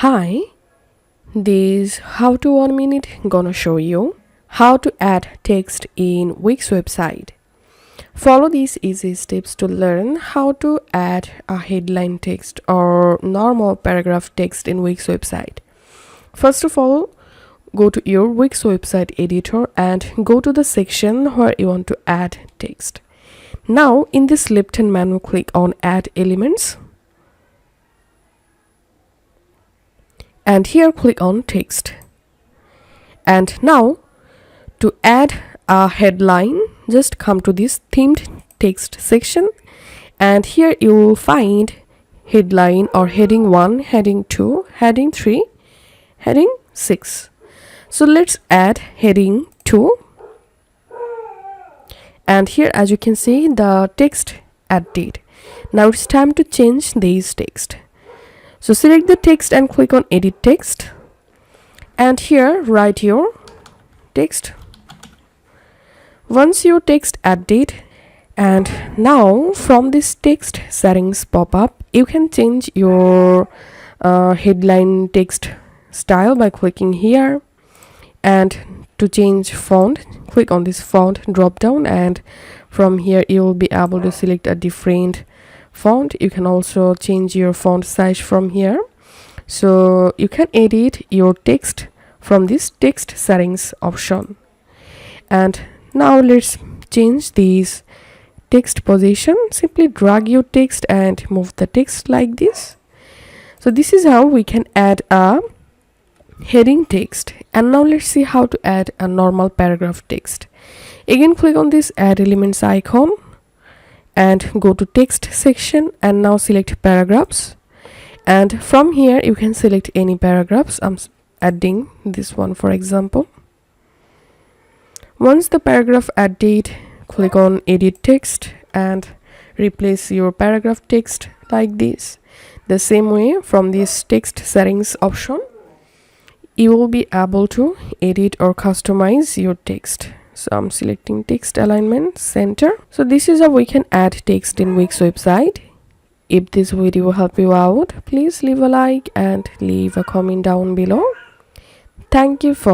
Hi, this how to 1 minute gonna show you how to add text in Wix website. Follow these easy steps to learn how to add a headline text or normal paragraph text in Wix website. First of all, go to your Wix website editor and go to the section where you want to add text. Now in this left-hand menu, click on Add Elements. And here click on text. And now to add a headline, just come to this themed text section, and here you will find headline or heading 1, heading 2, heading 3, heading 6. So let's add heading 2, and here as you can see the text added. Now it's time to change this text. So select the text and click on Edit Text, and here write your text. Once your text added, and now from this text settings pop up, you can change your headline text style by clicking here. And to change font, click on this font drop down, and from here you will be able to select a different font. You can also change your font size from here, so you can edit your text from this text settings option. And now let's change this text position. Simply drag your text and move the text like this. So this is how we can add a heading text. And now let's see how to add a normal paragraph text. Again, click on this Add Elements icon and go to text section, and now select paragraphs, and from here you can select any paragraphs. I'm adding this one for example. Once the paragraph added, click on Edit Text and replace your paragraph text like this. The same way, from this text settings option you will be able to edit or customize your text. So I'm selecting text alignment center. So this is how we can add text in Wix website. If this video helped you out, please leave a like and leave a comment down below. Thank you for